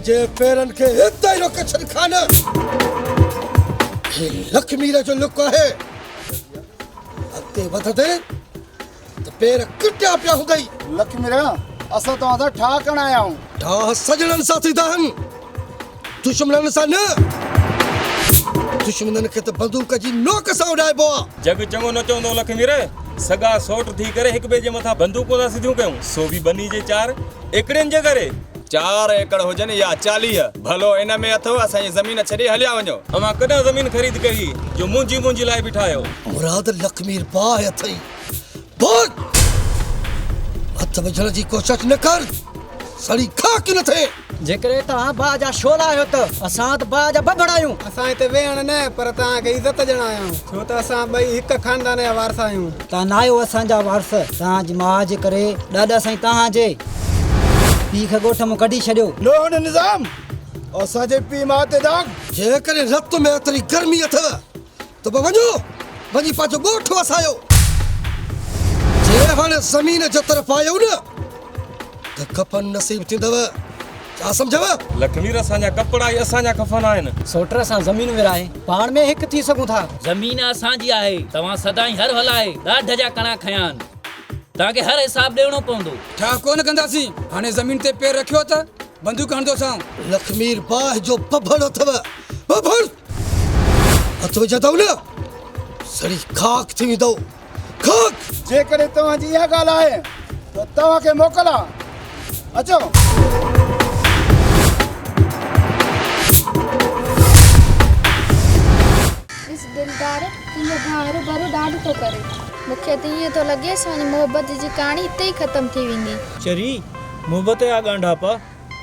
तुझे पेरन के हिते ही रोके छॾ खान। हे लखमीर जो लुक है। अॻिते वधंदे त पेर कुटिया पिया हूंदई। लखमीर असां तव्हां सां ठा करण आया आहियूं। ठा सजणनि सां थींदा आहिनि, दुश्मननि सां न। दुश्मननि खे त बंदूक जी नोक सां उॾाइबो आहे। जग चङो न चवंदो लखमीर, सगा सोट थी करे हिक ॿिए जे मथां बंदूकूं था सिधियूं कयूं, सो बि बनी जे 4 एकड़नि जे करे। 4 एकड़ हुजनि या 40, भलो इन में अथव असांजी ज़मीन छॾे हलिया वञो। अमां कॾहिं ज़मीन ख़रीद कई जो मुंहिंजी लाइ बीठा आहियो। मुराद लखमीर बाहि अथई। भाग, हथ विझण जी कोशिश न कर, सड़ी खाक न थे। जेकरे तव्हां बा जा शोला आहियो त असां त बा जा बबड़ आहियूं। असां हिते वेहण न पर तव्हांखे इज़त ॾियण आया आहियूं, छो त असां ॿई हिक खानदान जा वारस आहियूं। तव्हां न आहियो असांजा वारस, तव्हांजी माउ जे करे ॾाॾा साईं तव्हांजे पीउ खे ॻोठ मां कढी छॾियो। लोहन निज़ाम असांजे पीउ माउ ते दाग। जेकॾहिं रत में एतिरी गर्मी अथव त वञो वञी पंहिंजो ॻोठ वसायो। जे हाणे ज़मीन जे तरफ़ आयो न त कफन नसीब थींदव। छा सम्झव? लखमीर असांजा कपिड़ा ई असांजा कफन आहिनि। सोटर सां ज़मीन विराए पाण में हिकु थी सघूं था। ज़मीन असांजी आहे, तव्हां सदाई हर हलाए ॾाढ जा कणा खयां आहिनि, तव्हांखे हर हिसाब ॾियणो पवंदो। ठा कोन कंदासीं, हाणे ज़मीन ते पेर रखियो त बंदूक हणंदोसां। लखमीर बाहि जो बभड़ अथव, बभड़ हथ विझंदव न सड़ी खाक थी वेंदो, खाक। जेकॾहिं तव्हांजी इहा ॻाल्हि आहे त तव्हांखे मोकल आहे, अचो। दिलदार तुंहिंजो भाउ हरू भरू ॾाढो थो करे। मूंखे त ईअं थो लॻे असांजी मोहबत जी कहाणी हिते ई ख़तम थी वेंदी। चरी मोहबत जा ॻांढा पा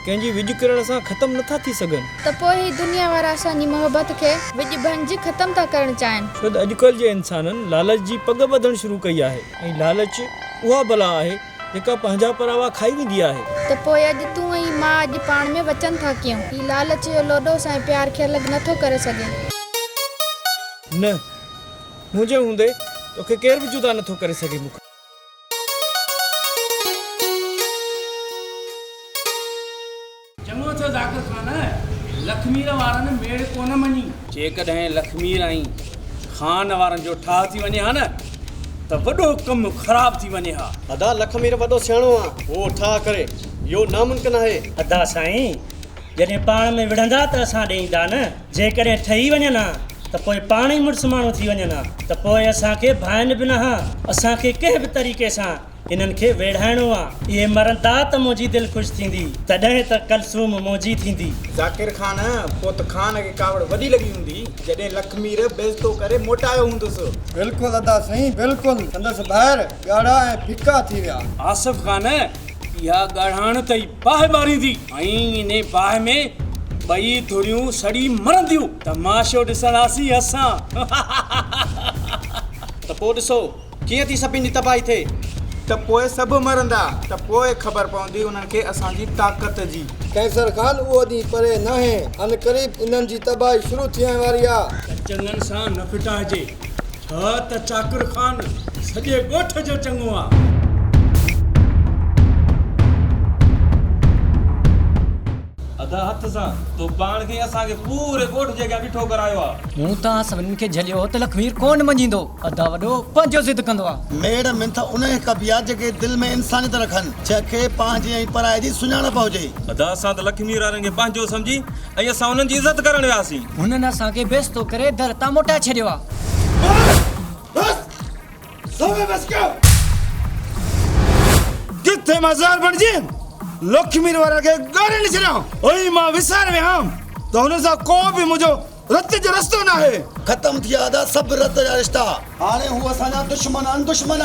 कंहिंजी विझ करण सां ख़तम नथा थी सघनि। त पोइ ही दुनिया वारा असांजी मोहबत खे विझ भंज ख़तम था करणु चाहिनि। छो त अॼुकल्ह जे इंसाननि लालच जी पग ॿधणु शुरू कई आहे ऐं लालच उहा बला आहे जेका पंहिंजा परावा खाई वेंदी आहे। त पोइ अॼु तूं ऐं मां अॼु पाण में वचन था कयूं ही लालच जो लोॾो असांजे प्यार खे अलॻि नथो करे सघे। न मुंहिंजे हूंदे तोखे केर बि जुदा नथो करे सघे। मूंखे चङो थियो ज़ाकिर ख़ान, लखमीर वारनि मेड़ कोन मञी। जेकॾहिं लखमीर ऐं खान वारनि जो ठाह थी वञे हा न त वॾो कमु ख़राब थी वञे हा। अदा लखमीर वॾो सियाणो आहे, उहो ठाह करे इहो नामुमकिन आहे। अदा साईं जॾहिं पाण में विढ़ंदा त असां ॾेईंदा न, जेकॾहिं ठही वञनि हा त पोइ पाण ई मुड़ुसु माण्हू थी वञनि हा त पोइ असांखे भाइनि बि न हा। असांखे कंहिं बि तरीक़े सां इन्हनि खे वेढ़ाइणो आहे। इहे मरंदा त मुंहिंजी दिलि ख़ुशि थींदी, तॾहिं त कलसूम मुंहिंजी थींदी। ज़ाकिर ख़ान पोइ त खान खे कावड़ वॾी लॻी हूंदी जॾहिं लखमीर बेइज़तो करे मोटायो हूंदुसि। बिल्कुलु अदा साईं, बिल्कुलु। संदसि ॿाहिरि ॻाढ़ा ऐं फिका थी विया। आसिफ ख़ान इहा ॻाढ़ाण तई बाहि ॿारींदी ऐं इन बाहि में ॿई धुरियूं सड़ी मरंदियूं। तमाशो ॾिसंदासीं असां। त पोइ ॾिसो कीअं थी सभिनी जी तबाही थिए। त पोइ सभु मरंदा त पोइ ख़बर पवंदी उन्हनि खे असांजी ताक़त जी। कैसर ख़ान उहो ॾींहुं परे न आहे, अन क़रीब इन्हनि जी तबाही शुरू थियण वारी आहे। चङनि सां न फिटाइजे, छा त चाकिर ख़ान सॼे ॻोठ जो चङो आहे। अदा हथ सां तो पाण खे असांखे पूरे ॻोठ जे अॻियां बीठो करायो आहे। मूं तव्हां सभिनी खे झलियो त लखमीर कोन मञींदो, अदा वॾो पंहिंजो ज़िद कंदो आहे। मेड़ में त उन कबिया जेके दिलि में इंसानियत रखनि, जंहिंखे पंहिंजे ऐं पराए जी सुञाणप हुजे। अदा असां त लखमीर वारनि खे पंहिंजो सम्झी ऐं असां उन्हनि जी इज़त करणु वियासीं। हुननि असांखे बेइज़तो करे दर तां मोटाए छॾियो आहे। किथे मज़ार बणिजे लखमीर वारा खे ॻारे न छॾियां ओई मां विसारे वियां त हुन सां को बि मुंहिंजो रत जो रस्तो न आहे। ख़तम थी विया सभु रत जा रिश्ता। हाणे हू असांजा दुश्मन आहिनि, दुश्मन।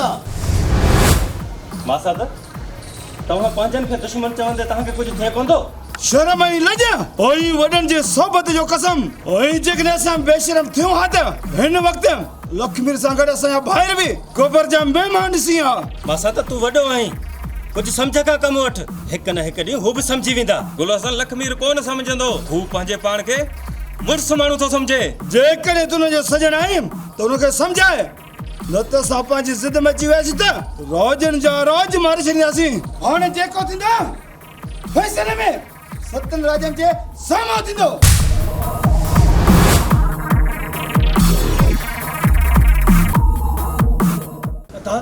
मासा त तव्हां पंहिंजनि खे दुश्मन चवंदे तव्हांखे कुझु थिए पवंदो? शर्म ऐं लॼ ओई वॾनि जे सोबत जो कसम। ओई जेकॾहिं असां बेशरम थियूं हा त हिन वक़्तु लखमीर सां गॾु असांजा भाइर बि गोबर जा महिमान ॾिसी हा। मासा त तूं वॾो आहीं, कुझु सम्झ का कम वठ, हिकु न हिकु ॾींहुं हू बि सम्झी वेंदा। गुल हसन लखमीर कोन सम्झंदो, हू पंहिंजे पाण खे मुड़ुसु माण्हू थो सम्झे। जेकॾहिं तूं हुनजो सजण आहीं त हुनखे सम्झाए, न त असां पंहिंजी ज़िद में अची वियासीं त रोज़नि जा रोज़ मारे छॾींदासीं। हाणे जेको थींदा फैसले में सतन राजन जे साम्हूं थींदो। अता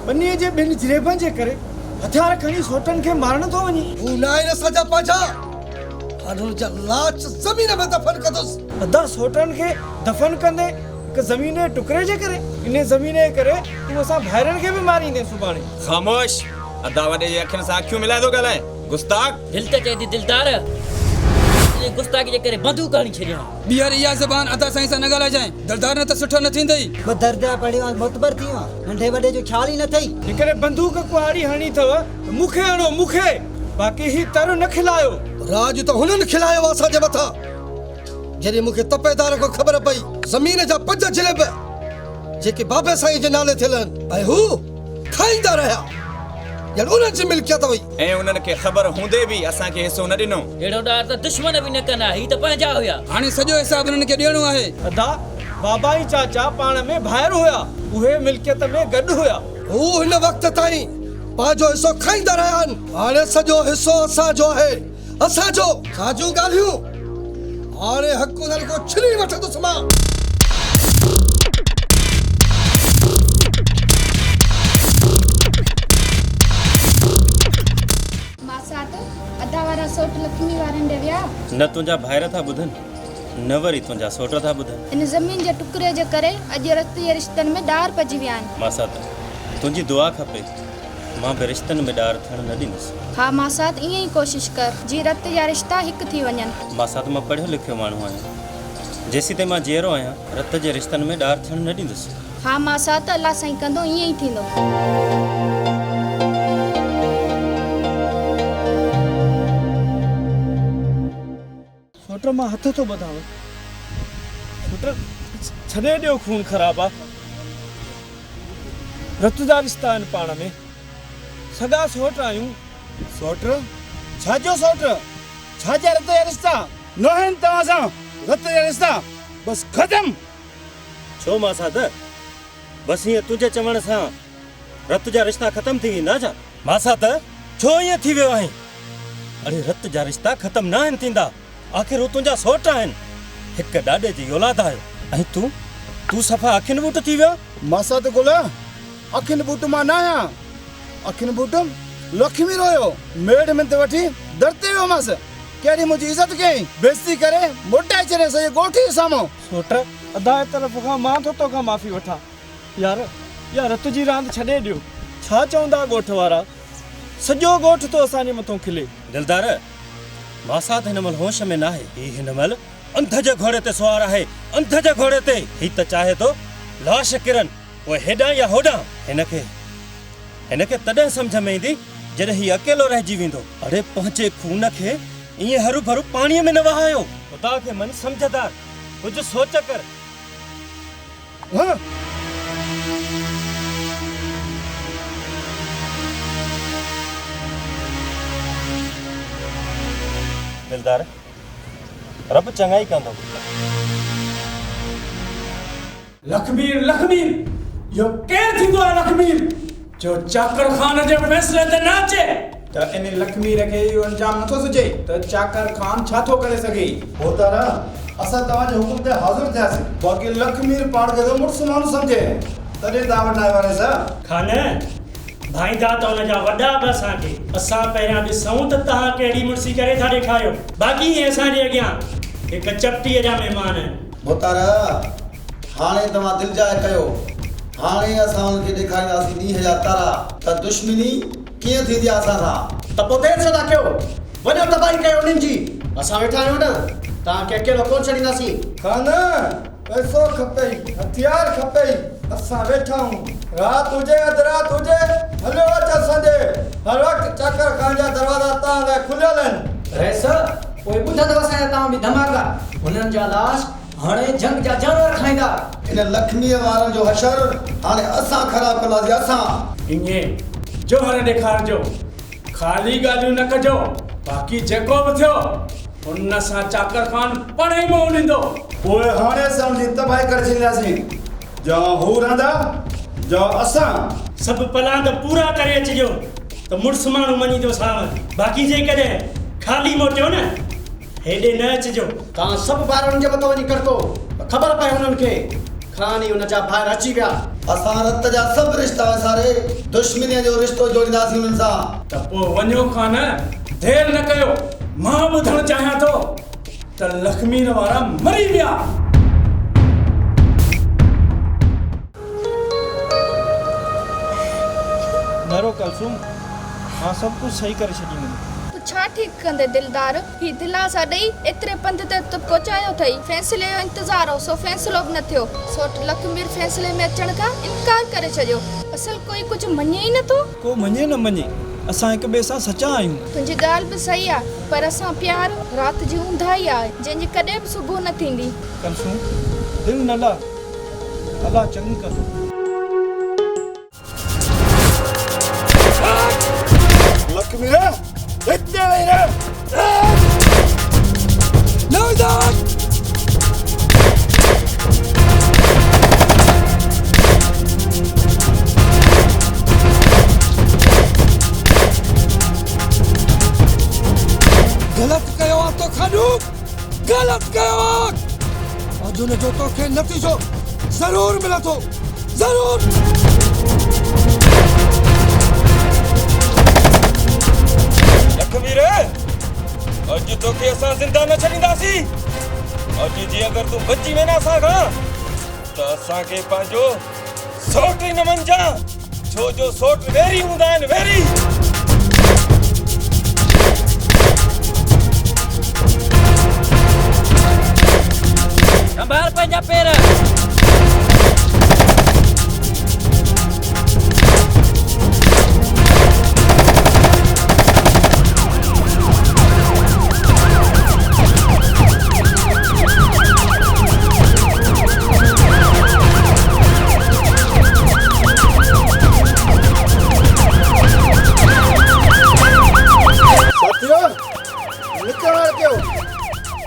बन्नीअ जे ॿिनि जिरेबनि जे करे हथियार खणी सोटनि खे मारण थो वञे। हू न आहे न सजा पंहिंजा, हाणे हुन जा लाश ज़मीन में दफ़न कंदुसि। अदा सोटनि खे दफ़न कंदे हिकु ज़मीन जे टुकड़े जे करे, इन ज़मीन जे करे तूं असां भाइरनि खे बि मारींदे सुभाणे। ख़ामोश, अदा वॾे जे अखियुनि सां अखियूं मिलाए थो ॻाल्हाए। गुस्ताख दिल त चए थी दिलदार, ये गुस्ताखी जे करे बंदूक हणी छॾियां। ॿीहर इहा ज़बान अदा साईं सां न ॻाल्हाइजांइ, दिलदार न त सुठो न थींदई। ॿ दर्जा पढ़ियो मुतबर थी वियो, नंढे वॾे जो ख़्याल ई न अथई। हिकिड़े बंदूक कुआरी हणी अथव, मूंखे हणो मूंखे, बाक़ी ही तर न खिलायो। राज त हुननि खिलायो असांजे मथां, जॾहिं मूंखे तपेदार खां ख़बर पई ज़मीन जा 5 जिलेब जेके बाबे साईं जे नाले थियल आहिनि ऐं हू खाईंदा रहिया, ॼण उन्हनि जी मिल्कियत हुई। ऐं उन्हनि खे ख़बर हूंदे बि असांखे हिसो न ॾिनो। अहिड़ो ॾार त दुश्मन बि न कंदा, ही त पंहिंजा हुया। हाणे सॼो हिसाब उन्हनि खे ॾियणो आहे। अदा बाबा ई चाचा पाण में भाइर हुया, उहे मिल्कियत में गॾु हुया। हू हिन वक़्त ताईं पंहिंजो हिसो खाईंदा रहिया आहिनि, हाणे सॼो हिसो असांजो आहे, असांजो। साजूं ॻाल्हियूं हाणे हक़ उन्हनि खां छिनी वठंदुसि मां। अदा वारा सोट लक्ष्मी वारनि ॾे विया। न तुंहिंजा भाइर था ॿुधनि, न वरी तुंहिंजा सोट था ॿुधनि। इन ज़मीन जे टुकड़े जे करे अॼु रत जे रिश्तनि में ॾार पइजी विया आहिनि। मासात तुंहिंजी दुआ खपे, मां बि रिश्तनि में ॾार थियणु न ॾींदुसि। हा मासात ईअं ई कोशिशि कर जी रत जा रिश्ता हिकु थी वञनि। मासात मां पढ़ियो लिखियो माण्हू आहियां, जेसीं ताईं मां जीअरो आहियां रत जे रिश्तनि में ॾार थियणु न ॾींदुसि। हा मासात अल्लाह साईं कंदो, ईअं ई थींदो। सोट मां हथ थो ॿधाव, सोट छॾे ॾियो, खून ख़राब आहे। रत जा रिश्ता आहिनि पाण में, सॻा सोट आहियूं। सोट छाजो सोट, छाजा रत जा रिश्ता न आहिनि तव्हां सां। रत जा रिश्ता बस ख़तम। छो मासात बसि ईअं तुंहिंजे चवण सां रत जा रिश्ता ख़तम थी वेंदा छा? मासात छो ईअं थी वियो आहे? अरे रत जा रिश्ता ख़तम न आहिनि थींदा, आख़िर हू तुंहिंजा सोट आहिनि, हिकु ॾाॾे जी औलाद आहियो। ऐं तूं सफ़ा अखियुनि बूट थी वियो। मासात गोला अखियुनि बूट मां न आहियां, अखियुनि बूट लक्ष्मी रोयो, मेड़ में त वठी दरते वियोमांसि। कहिड़ी मुंहिंजी इज़त कयईं, बेइज़ती करे मोटाए छॾे सॼे ॻोठ जे साम्हूं। सोट अदा जे तरफ़ खां मां थो तोखां माफ़ी वठां। यार या रत जी रांदि छॾे ॾियो। छा चवंदा ॻोठ वारा, सॼो ॻोठ तो असांजे मथां खिले। दिलदार मासात हिन महिल होश में न आहे, ही हिन महिल अंध जे घोड़े ते सुवार आहे, अंध जे घोड़े ते। ही त चाहे थो लाश किरनि पोइ हेॾां या होॾां। हिनखे तॾहिं सम्झ में ईंदी जॾहिं ही अकेलो रहिजी वेंदो। अरे पंहिंजे खून खे ईअं हरू भरू पाणीअ में न वहायो। ख़ुदा खे मन सम्झदार, कुझु सोच कर। दिलदार रब चङाई कंदो। लखमीर लखमीर यो केर थींदो आहे? लखमीर जो चाकर खान जे फैसले ते न अचे त इन लखमीर खे इहो अंजाम नथो सुझे त चाकर खान छा थो करे सघे। होतारा असां तव्हांजे हुकुम ते हाज़िर थियासीं, बाक़ी लखमीर पाण खे मुड़ुस माण्हू सम्झे तॾहिं तव्हां वटि आया आहियो। खान भाईंदा त हुनजा वॾा बि असांखे, असां पहिरियां ॾिसूं त तव्हां कहिड़ी मुड़सी करे था ॾेखारियो, बाक़ी ईअं असांजे अॻियां हिकु चपटीअ जा महिमान। होतारा हाणे तव्हां दिलि जाए कयो, हाणे असां हुनखे ॾेखारींदासीं ॾींहं जा तारा त दुश्मनी कीअं थींदी आहे असां सां। त पोइ देरि छो था कयो, वञो तबाही कयो उन्हनि जी। असां वेठा आहियूं न, तव्हांखे अकेलो कोन छॾींदासीं। खान पैसो खपे, हथियार खपे, असां वेठा आहियूं। राति हुजे अधु राति हुजे, हलियो अच असांजे। हर वक़्तु चाकर खान जा दरवाज़ा तव्हां लाइ खुलियल आहिनि। रहिस पोइ ॿुधंदव असांजा तव्हां बि धमाका, हुननि जा लाश हाणे जंग जा जानवर खाईंदा। इन लक्ष्मीअ वारनि जो हशर हाणे असां ख़राबु कंदासीं। असां ईअं जोहर ॾेखारिजो, ख़ाली ॻाल्हियूं न कजो, बाक़ी जेको बि थियो हुन सां चाकर खान पाण ई मुंहुं ॾींदो। पोइ हाणे सम्झी तबाही करे छॾींदासीं, जो हू रहंदा जो असां। सभु प्लान पूरा करे अचिजो त मुड़ुस माण्हू मञी थो साव, बाक़ी जेकॾहिं खाली मोटियो न हेॾे न अचिजो। तव्हां सभु ॿारनि जे मथां वञी कड़को ख़बर पए हुननि खे खणी हुन जा ॿाहिरि अची विया। असां रत जा सभु रिश्ता विसारे दुश्मनीअ जो रिश्तो जोड़ींदासीं हुननि सां। त पोइ वञो कान, देरि न कयो। मां ॿुधणु चाहियां थो त लखमीर वारा मरी विया। नरो कलसूम, मां सभु कुझु सही करे छॾींदुमि। तू छा ठीकु कंदे दिलदार? ही दिलासा ॾेई एतिरे पंध ते तो पहुचायो अथई। फ़ैसिले जो इंतज़ार हो, सो फ़ैसिलो बि न थियो। सोट लखमीर फ़ैसिले में अचण खां इनकार करे छॾियो। असल कोई कुझु मञे ई नथो। को मञे न मञे, असां हिक ॿिए सां सचा आहियूं। तुंहिंजी ॻाल्हि बि सही आहे, पर असां प्यार राति जी ऊंधाई आहे जंहिंजी कॾहिं बि सुबुह न थींदी। कलसूम, दिलि न ला, अलाह चङी कंदो। लक्ष्मी इतने नहीं रे नौजान गलत कयो तो खानू गलत कयो और जो तो के नतीजो जरूर मिला तो जरूर। लखमीर अॼु तोखे असां ज़िंदा न छॾींदासीं। अॼु जी अगरि तूं बची वेंदा असां खां त असांखे पंहिंजो सोट ई न मञिजां, छो जो सोट वेरी हूंदा आहिनि, वेरी। संभाल पंहिंजा पेर।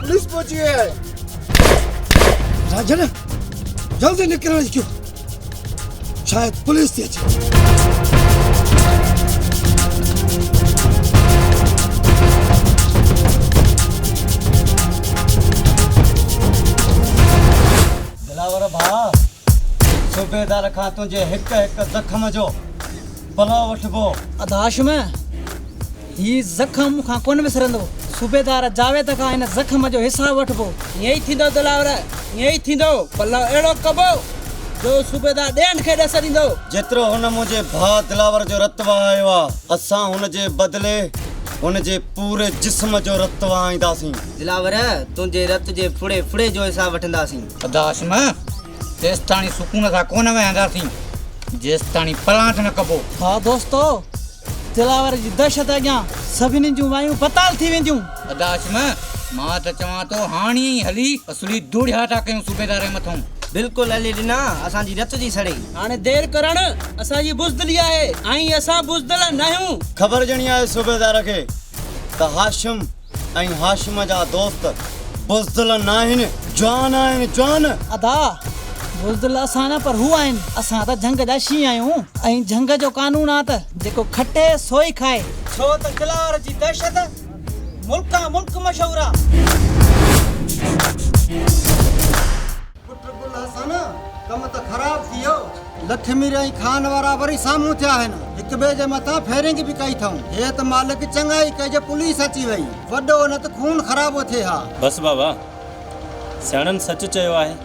पुलिस पहुंची है। राजन जल्दी निकलने क्यों? शायद पुलिस थी अचे। दिलावर भा सूबेदार खां तुंहिंजे हिक हिक ज़ख़्म जो भलो वठबो। अदाश में ही ज़ख़्म खां कोन विसरंदो। सूबेदार जावेद खां हिन ज़ख़्म जो हिसाब वठबो। ईअं ई थींदो दिलावर, ईअं ई थींदो। भला अहिड़ो कबो जो सूबेदार ॿियनि खे ॾस ॾींदो। जेतिरो हुन मुंहिंजे भाउ दिलावर जो रत वहायो आहे, असां हुन जे बदिले हुन जे पूरे जिस्म जो रत वहाईंदासीं। दिलावर तुंहिंजे रत जे फुड़े फुड़े जो हिसाब वठंदासीं। अदाश में तेसि ताणी सुकून सां कोन वेहंदासीं जेसि ताणी पलांट न कबो। हा दोस्तो, दिलावर जी दहशत अॻियां सभिनी जूं वायूं पताल थी वेंदियूं। अदाश में मां त चवां थो हाणे ई हली असली धूड़ियाटा कयूं सूबेदार जे मथां। बिल्कुलु हली ॾिना असांजी रत जी सड़े। हाणे देरि करणु असांजी बुज़दिली आहे ऐं असां बुज़दिल न आहियूं। ख़बर ॼणी आहे सूबेदार खे त हाशिम ऐं हाशिम जा दोस्त बुज़दिल न आहिनि, जवान आहिनि, जवान। अदा बुज़दिल असां न पर हू आहिनि। असां त झंग जा शींहं आहियूं ऐं झंग जो कानून आहे त जेको खटे सो ई खाए। छो त दिलावर जी दहशत मुल्का मुल्क मशहूर आहे। पुटबुल हसन कम त ख़राब थी वियो। लखमीर ऐं खान वारा वरी साम्हूं थिया आहिनि, हिक ॿिए जे मथां फेरिंग बि कई अथऊं। हे त मालिक चङाई कई जे पुलिस अची वई, वॾो न त खून ख़राब थिए हा। बस बाबा, सियाणनि सच चयो आहे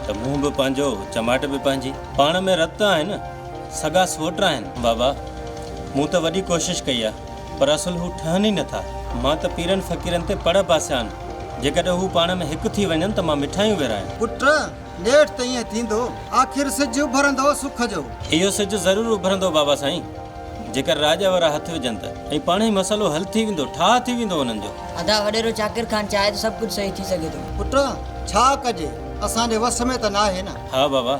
त मुंहुं बि पंहिंजो चमाट बि पंहिंजी। पाण में रत आहिनि, सगा सोट आहिनि। बाबा मूं त वॾी कोशिशि कई आहे पर असुल हू ठहनि ई नथा। मां त पीरनि फ़क़ीरनि ते पड़ पासिया आहिनि। जेकॾहिं हू पाण में हिकु थी वञनि त मां मिठायूं विरायां। पुट लेट त ईअं थींदो, आख़िर सिज उभरंदो सुख जो। इहो सिज ज़रूरु उभरंदो बाबा साईं, जेकर राज वारा हथ विझनि त, ऐं पाण ई मसालो हल थी वेंदो, ठाह थी वेंदो हुननि जो। अदा वॾेरो चाकिर खान चाहे त सभु कुझु सही थी सघे थो। पुट छा कजे, असांजे वस में त न आहे न। हा बाबा,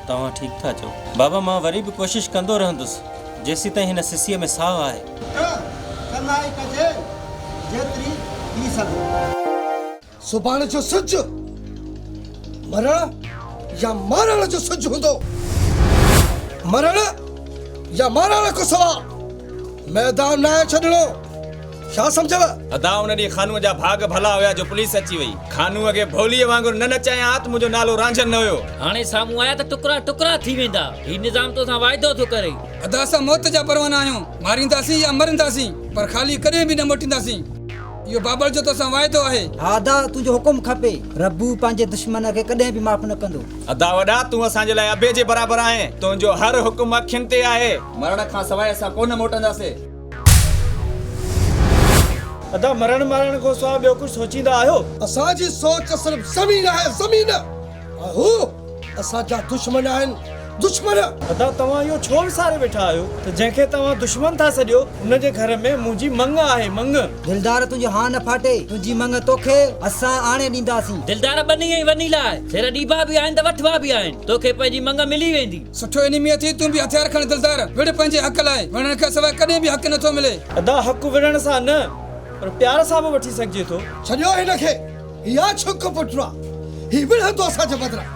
तव्हां ठीकु था चओ। बाबा मां वरी बि कोशिशि कंदो रहंदुसि जेसीं ताईं हिन सिसीअ में साहु आहे। कनाई कजे जेतिरी थी सघे। सुभाणे जो सिज मरण या मारण जो सिज हूंदो। मरण या मारण को सवाल मैदान न आहे छॾणो। छा सम्झव? अदा उन ॾींहुं खानूअ जा भाग भला हुया जो पुलिस अची वई। खानूअ खे भोलीअ वांगुरु न नचायां त मुंहिंजो नालो रांझन न हुयो। हाणे साम्हूं आया त टुकड़ा टुकड़ा थी वेंदा। ही निज़ाम तो सां वाइदो थो करे। अदा असां मौत जा परवाना आहियूं, मारींदासीं या मरंदासीं, पर ख़ाली कॾहिं बि न मोटींदासीं। इहो बाबर जो तोसां वाइदो आहे। आदा तुंहिंजो हुकुम खपे, रब्बू पंहिंजे दुश्मन खे कॾहिं बि माफ़ न कंदो। अदा वॾा तूं असांजे लाइ अबे जे बराबरि आहे। तुंहिंजो हर हुकुम अखियुनि ते आहे। मरण खां सवाइ असां कोन मोटंदासीं। अदा मरण मारण खां सवाइ ॿियो कुझु सोचींदा आहियो? असांजी सोच सिर्फ़ ज़मीन आहे, ज़मीन। हू असांजा दुश्मन आहिनि, दुश्मन। अदा तव्हां इहो छो विसारे वेठा आहियो त जंहिंखे तव्हां दुश्मन था सॼो उनजे घर में मुंहिंजी मंग आहे, मंग। दिलदार तुंहिंजो हा न फाटे, तुंहिंजी मंग तोखे असां आणे ॾींदासीं। दिलदार बनी ऐं वनी लाइ फेर ॾीबा बि आहिनि त वठवा बि आहिनि। तोखे पंहिंजी मंग मिली वेंदी। सुठो इनिमीअ थी तूं बि हथियार खण दिलदार, विड़ पंहिंजे हक़ लाइ। वणण खां सवाइ कॾहिं बि हक़ नथो मिले। अदा हक़ विढ़ण सां न, पर प्यार सां बि वठी सघिजे थो। छॾियो हिनखे, इहा छुक पुटरा, ही विढ़ंदो असांजे बदिरां।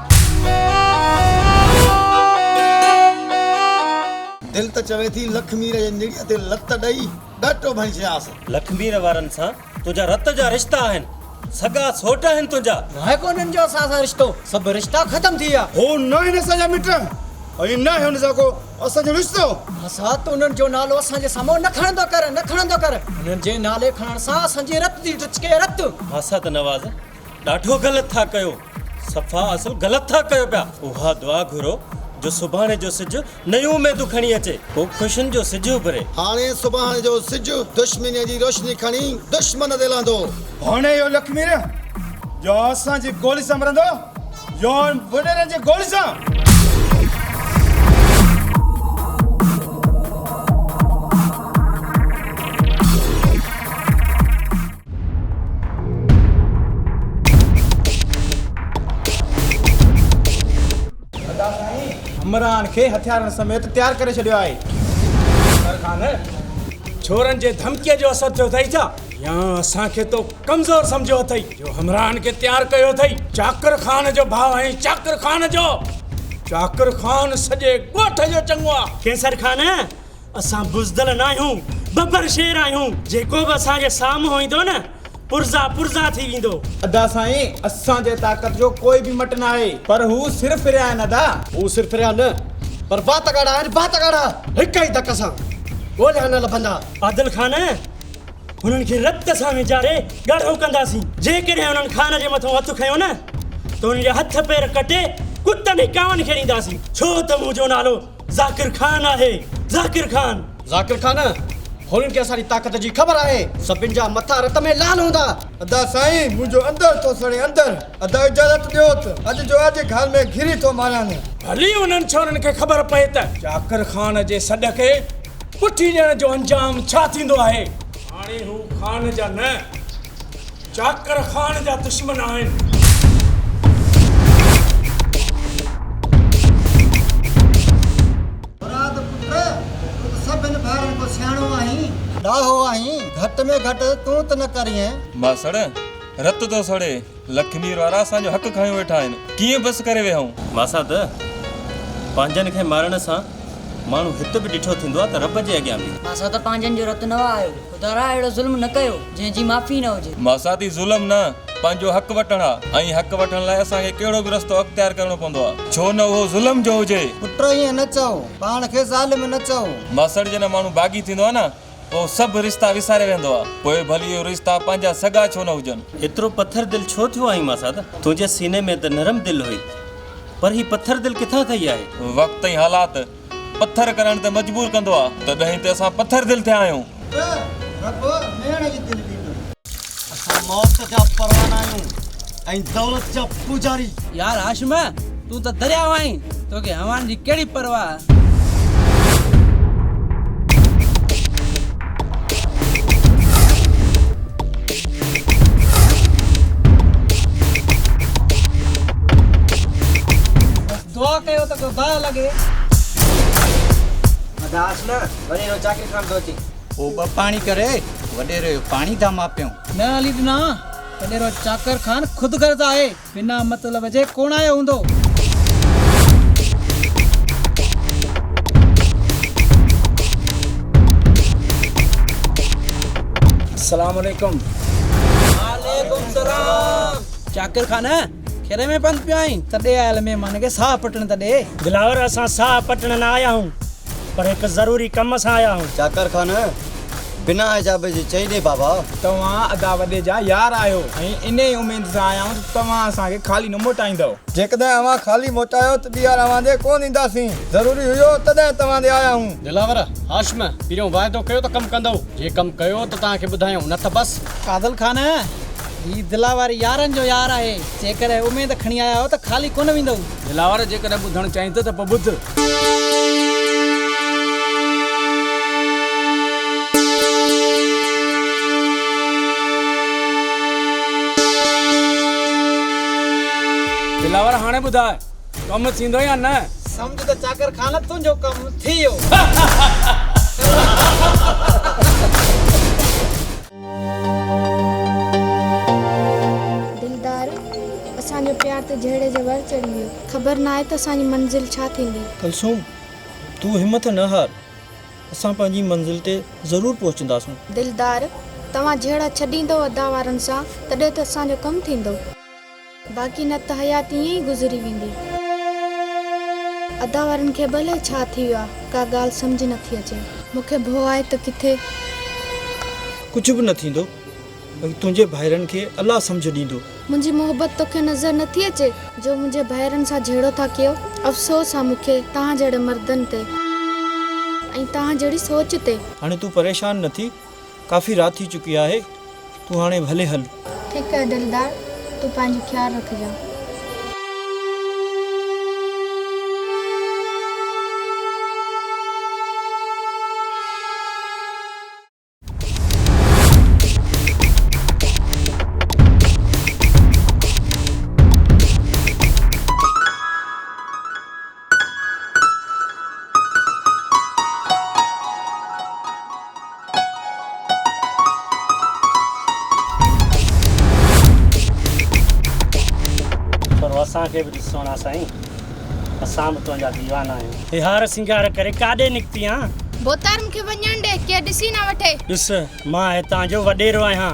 दिल त चवे थी लखमीर जे निड़ीअ ते लत ॾेई ॾाटो भई छॾियासीं। लखमीर वारनि सां तुंहिंजा रत जा रिश्ता आहिनि, सगा सोट आहिनि तुंहिंजा। आहे कोन्हनि जो असां सां रिश्तो, सभु रिश्ता ख़तम थी विया। हो न आहिनि असांजा मिट, ऐं न आहे हुन सां को असांजो रिश्तो। असां त उन्हनि जो नालो असांजे साम्हूं न खणंदो कर, न खणंदो कर। उन्हनि जे नाले खणण सां असांजी रत थी टचके, रत। मासा त नवाज़ ॾाढो ग़लति था कयो, सफ़ा असुल ग़लति था कयो पिया। उहा दुआ घुरो जो सुभाणे जो सिज नयूं उमेदूं खणी अचे, को ख़ुशियुनि जो सिज उभरे। हाणे सुभाणे जो सिज दुश्मनीअ जी रोशनी खणी दुश्मन ते लहंदो। हाणे इहो लखमीर जो असांजी गोली सां मरंदो, जो वॾेरनि जी गोली सां। इमरान खे हथियारनि समेत तयार करे छॾियो आहे। खान छोरनि जे धमकीअ जो असर थियो अथई छा, या असांखे तो कमज़ोर सम्झो अथई जो हमरान खे तयार कयो अथई? चाकर खान जो भाउ आहे, चाकर खान जो। चाकर खान सॼे ॻोठ जो चङो आहे। केसर खान असां बुज़दिल न आहियूं, बबर शेर आहियूं। जेको बि असांजे साम्हूं ईंदो न पुरज़ा पुरज़ा थी वेंदो। अदा साईं असांजे ताक़त जो कोई बि मट न आहे, पर हू सिर्फ़ फिरिया आहिनि। अदा हू सिर्फ़ फिरिया न, पर बात गाड़ा आहिनि, बात गाड़ा। हिक ई धक सां ॻोल्हिया न लभंदा। आदिल खान हुननि खे रत सां विचारे ॻाढ़ो कंदासीं। जेकॾहिं हुननि खान जे मथां हथु खयो न त हुननि जा हथ पेर कटे कुतनि कावनि खे ॾींदासीं। छो त मुंहिंजो नालो ज़ाकिर खान आहे, ज़ाकिर खान। ज़ाकिर खान हुननि खे असांजी ताक़त जी ख़बर आहे, सभिनि जा मथा रत में लाल हूंदा। अदा साईं मुंहिंजो अंदर तो सड़े अंदर। अदा इजाज़त ॾियो त अॼु जो अॼु घर में घिरी थो मारियां। भली उन्हनि छोरनि खे ख़बर पए त चाकर खान जे सॾ खे पुठी ॾियण जो अंजाम छा थींदो आहे। हाणे हू खान जा न, चाकर खान जा दुश्मन आहिनि। सभिनि भाइरनि को सियाणो आहीं, ॾाहो आहीं, घटि में घटि तूं त न करीं। मासड़ रत तो सड़े, लखमीर वारा असांजो हक़ खयो वेठा आहिनि, कीअं बस करे विहऊं? मासा त पंहिंजनि खे मारण सां माण्हू हित बि ॾिठो थींदो आहे त रब जे अॻियां बि। मासा त पंहिंजनि जो रत न वायो, ख़ुदा अहिड़ो ज़ुल्म न कयो जंहिंजी माफ़ी न हुजे। मासा ती ज़ुल्म न, पंहिंजो हक़ वठण आहे, ऐं हक़ वठण लाइ असांखे कहिड़ो बि रस्तो अख़्तियार करणो पवंदो आहे, छो न उहो ज़ुल्म जो हुजे। पुट ईअं न चओ, पाण खे ज़ालिम न चओ। मासड़ जे न माण्हू बाग़ी थींदो आहे न, पोइ सभु रिश्ता विसारे वेंदो आहे, पोइ भली इहो रिश्ता पंहिंजा सगा छो न हुजनि। एतिरो पत्थर दिल छो थियो आई मासा त? तुंहिंजे सीने में त नरम दिल हुई, पर ही पत्थर दिल किथां ठही आहे? वक़्त ऐं हालात पत्थर करण ते मजबूर कंदो आहे, तॾहिं त असां पत्थर दिल थिया आहियूं। असां मौत जा परवाना आहियूं ऐं दौलत जा पुजारी। यार हाशिम तूं त दरियाव आहीं, तोखे हवान जी कहिड़ी परवाह? दुआ कयो त को दाल लगे। अदास न वरी रो चाकर खान दोती ओ ब पानी करे वडेरो पानी था मापियो न हली ॾिना वडेरो चाकर खान खुद गर्द आहे, बिना मतलब जे कोण आयो हूंदो। अस्सलाम वालेकुम। वालेकुम सलाम। चाकर खाना खेरे में पंद पिया आहीं तॾे आयल महिमान खे साह पटण तॾे। दिलावर असां साह पटण न आया हूं पर हिकु ज़रूरी कम सां आया हूं। चाकर खान बिना हिजाब जे चई दे बाबा तव्हां अदा वॾे जा यार आहियो ऐं इन ई उमेद सां आया आहियूं त तव्हां असांखे ख़ाली न मोटाईंदव। जेकॾहिं अवां ख़ाली मोटायो त ॿीहर अवां ॾे कोन ईंदासीं। ज़रूरी हुयो तॾहिं तव्हां ॾे आया हूं। दिलावर हाशिम पहिरियों वाइदो कयो त कमु कंदव, जे कमु कयो त तव्हांखे ॿुधायूं, न त बस। कादल खान ही दिलावर यारनि जो यार आहे, जेकॾहिं उमेद खणी आया हो त ख़ाली कोन वेंदव। दिलावर जेकॾहिं ॿुधणु चाहींदो त पोइ ॿुध। दिलावर हाणे ॿुधाए कमु थींदो या न? सम्झ त चाकर खान तुंहिंजो कमु थी वियो। दिलदार असांजो प्यार त जहिड़े जे वर चढ़ी वियो। ख़बर न आहे त असांजी मंज़िल छा थींदी। कलसूम तूं हिम्मत न हार, असां पंहिंजी मंज़िल ते ज़रूरु पहुचंदासूं। दिलदार तव्हां जहिड़ा छॾींदो अदा वारनि सां तॾहिं त असांजो कमु थींदो, बाक़ी न त हयात ईअं ई गुज़री वेंदी। अदा वारनि खे भले छा थी वियो आहे, का ॻाल्हि सम्झ नथी अचे। मूंखे भउ आहे त किथे कुझु बि न थींदो, तुंहिंजे भाइरनि खे अलाह सम्झ ॾींदो। मुंहिंजी मोहबत तोखे नज़र नथी अचे जो मुंहिंजे भाइरनि सां जहिड़ो था कयो। अफ़सोस आहे मूंखे तव्हां जहिड़े मर्दनि ते ऐं तव्हां जहिड़ी सोच ते। हाणे तूं परेशान न थी, काफ़ी राति थी चुकी आहे, तूं हाणे भले हल। ठीकु आहे दिलदार, तूं पंहिंजो ख़्यालु रखिजांइ। असांखे बि ॾिसो ना साईं, असां बि तुंहिंजा दीवाना आहियूं। हे हार सिंगार करे काॾे निकिती आं? बोतार मूंखे वञण ॾे, केरु ॾिसी न वठे। ॾिस मां हितां जो वॾेरो आहियां,